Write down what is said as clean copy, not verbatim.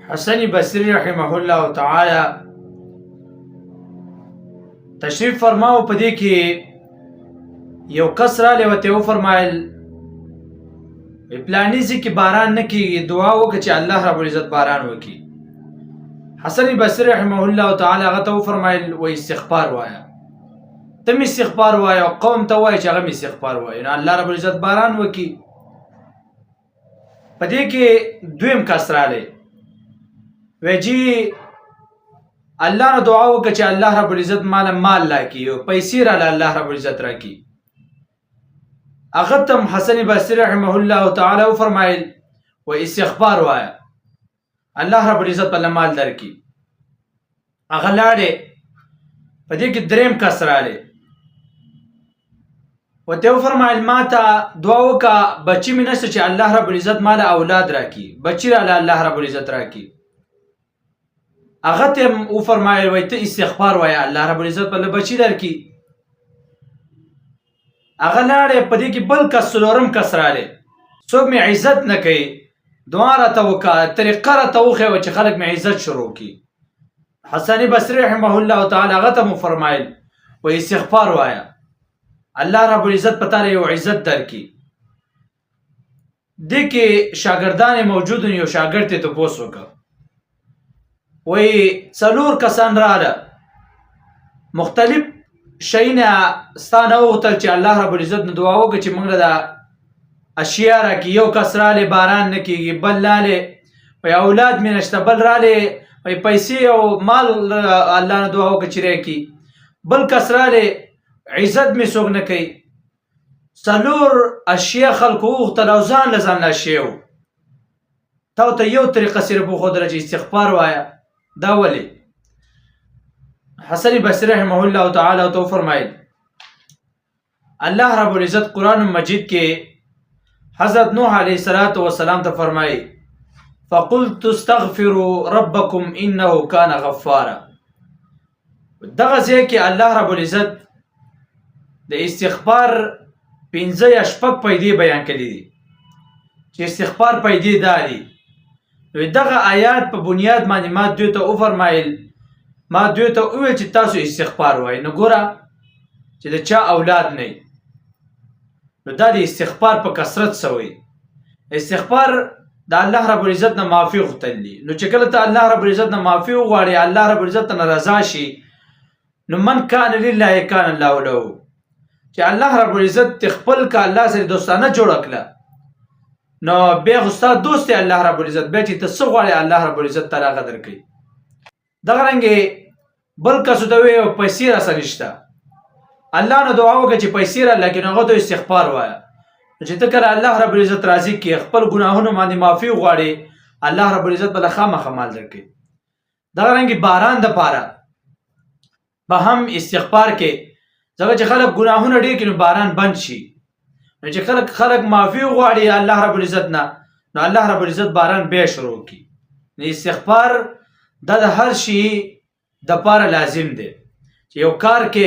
حسن بصری رحمه الله تعالی تشریف فرماو. په دې کې یو کس رالی ورته وفرمایل پلاني ځای کې باران نه کېږي، دعا وکړه چې الله رب العزت باران وکړي. حسن بصری رحمه الله تعالی هغه ته وفرمایل و استغفار وایه، ته مې استغفار وایه او قوم ته وایه چې هغه مې استغفار وایه، نو الله رب العزت باران وکړي. په دې کې دویم کس رالی وی جی الله نه دعا وکړه چې الله رب العزت مال راکړي او پیسې راله الله رب العزت راکړي. هغه ته حسن بصری رحمه الله تعالی وفرمایل و استغفار وایه، الله رب العزت په مال درکړي. هغه لاړې. په دې کې دریم کس رالی ورته وفرمایل ما ته دعا وکړه بچي مې نشته چې الله رب العزت مال اولاد راکړي، بچي راله الله رب العزت راکړي. هغه ته وفرمایل وایي ته استغفار وایه، الله رب العزت په بچي درکړي. هغه لاړې. په دې کې بل کس څلورم کس رالی، څوک مې عزت نه کوي، دعا راته وکړه، طریقه راته وښیوه چې خلک مې عزت شروع کړي. حسن بصری رحمه الله تعالی هغه ته مو فرمایل و استغفار وایه، الله رب العزت په تا یو عزت درکړي. دې کې شاګردان موجود یو شاګرد ته تپوس وکړه، وایي څلور کسان راله، مختلف شیونه ستا نه وغوښتل چې الله رب العزت نه دعا وکړه چې موږ له دا اشیا راکړي. یو کس رالی باران نه کېږي، بل رالی وایي اولاد مې نشته، بل رالی وایي پیسې او مال الله نه دعا وکړه چې راکړي، بل کس رالی عزت مې څوک نه کوي. څلور اشیا خلکو وغوښتل او ځان له ځان له اشیا و. تا ورته یو طریقه صرف وښودله چې استغفار وایه، دا ولې؟ حسن بصری رحمه الله تعالی ورته وفرمایل الله رب العزت قرآن مجید کې حضرت نوح علیه السلام ته فرمایي فقلت استغفروا ربکم انه کان غفارا. دغه ځای کې الله رب العزت د استغفار 5 یا 6 پیدې بیان کړي دي چې استغفار پیدې دا دي. دغه آیات په بنیاد باندې ما دوی ته وفرمایل، ما دوی ته وویل چې تاسو استغفار وایئ. نو ګوره چې د چا اولاد نه وي نو دا د استغفار په کثرت سوی. استغفار د الله رب العزت نه معافي غوښتل دي. نو چې کله ته الله رب العزت نه معافي وغواړې، الله رب العزت نه رضا شي، نو من کان لله کان الله له. چې الله رب العزت خپل کا الله سره دوستانه جوړ کړه، نو بیا خو ستا دوست دی الله رب العزت، بیا چې ته څه غواړې الله رب العزت تعالی هغه درکوي. دغه رنګې بل کس ته وایي پیسې راسره نشته، الله نه دعا وکړه چې پیسې راله، لیکن هغه ته استغفار وایه. چې ته کله الله رب العزت راضي کړي، خپل ګناهونو باندې معافي وغواړې، الله رب العزت به خامخا مال درکوي. دغه رنګې باران دپاره به هم استغفار کې، ځکه چې خلک ګناهونه ډېر کړي نو باران بند شي. نو چې خلک معافي وغواړي الله رب العزت نه، نو الله رب العزت باران بیا شروع کړي. نو استغفار دا د هر شي دپاره لازم دی چې یو کار کې